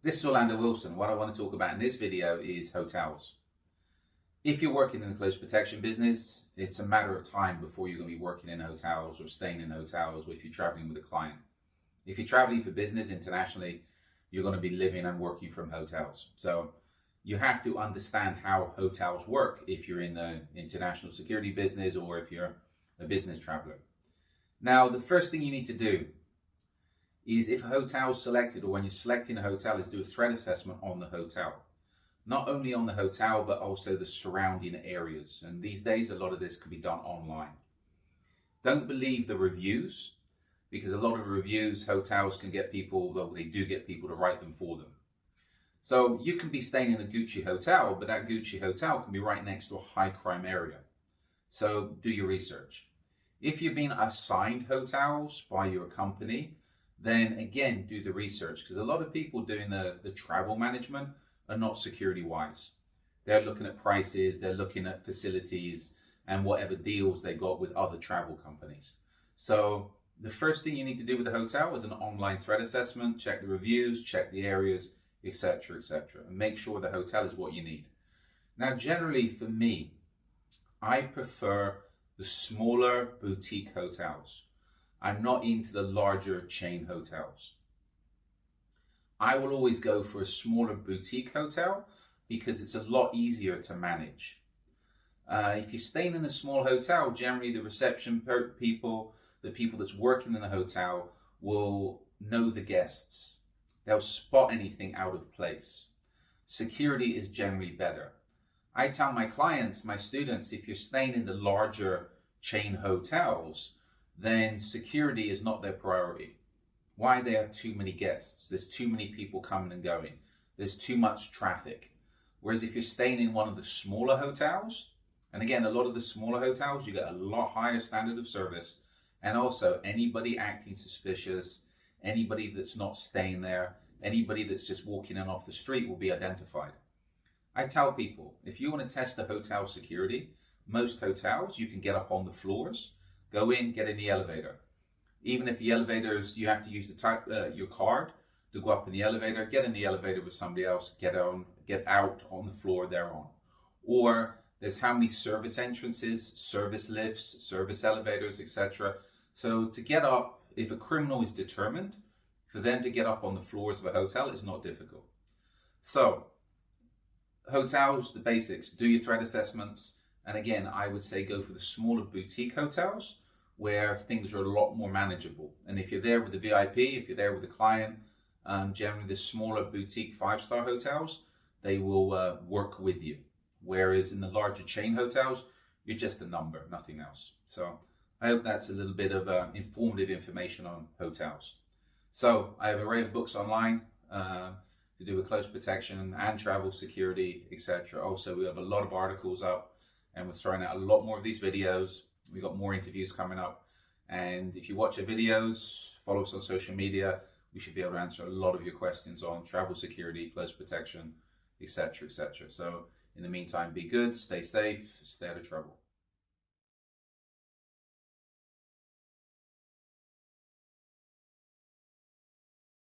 This is Orlando Wilson. What I want to talk about in this video is hotels. If you're working in the close protection business, it's a matter of time before you're going to be working in hotels or staying in hotels, or if you're traveling with a client. If you're traveling for business internationally, you're going to be living and working from hotels. So you have to understand how hotels work if you're in the international security business or if you're a business traveler. Now, the first thing you need to do is, if a hotel is selected, or when you're selecting a hotel, is do a threat assessment on the hotel. Not only on the hotel, but also the surrounding areas. And these days, a lot of this can be done online. Don't believe the reviews, because a lot of reviews, hotels can get people, well, they do get people to write them for them. So you can be staying in a Gucci hotel, but that Gucci hotel can be right next to a high crime area. So do your research. If you're being assigned hotels by your company, then again, do the research, because a lot of people doing the travel management are not security wise. They're looking at prices, they're looking at facilities and whatever deals they got with other travel companies. So the first thing you need to do with the hotel is an online threat assessment, check the reviews, check the areas, etc., etc., and make sure the hotel is what you need. Now, generally for me, I prefer the smaller boutique hotels. I'm not into the larger chain hotels. I will always go for a smaller boutique hotel because it's a lot easier to manage. If you're staying in a small hotel, generally the reception people, the people that's working in the hotel will know the guests. They'll spot anything out of place. Security is generally better. I tell my clients, my students, if you're staying in the larger chain hotels, then security is not their priority. Why? They have too many guests. There's too many people coming and going. There's too much traffic. Whereas if you're staying in one of the smaller hotels, and again, a lot of the smaller hotels, you get a lot higher standard of service. And also, anybody acting suspicious, anybody that's not staying there, anybody that's just walking in off the street will be identified. I tell people, if you want to test the hotel security, most hotels, you can get up on the floors, go in, get in the elevator. Even if the elevators, you have to use your card to go up in the elevator, get in the elevator with somebody else, get out on the floor they're on. Or there's how many service entrances, service lifts, service elevators, etc. So to get up, if a criminal is determined, for them to get up on the floors of a hotel is not difficult. So hotels, the basics, do your threat assessments. And again, I would say go for the smaller boutique hotels where things are a lot more manageable. And if you're there with the VIP, if you're there with the client, generally the smaller boutique 5-star hotels, they will work with you. Whereas in the larger chain hotels, you're just a number, nothing else. So I hope that's a little bit of informative information on hotels. So I have an array of books online to do with close protection and travel security, etc. Also, we have a lot of articles up, and we're throwing out a lot more of these videos. We've got more interviews coming up. And if you watch our videos, follow us on social media, we should be able to answer a lot of your questions on travel security, close protection, etc., etc. So in the meantime, be good, stay safe, stay out of trouble.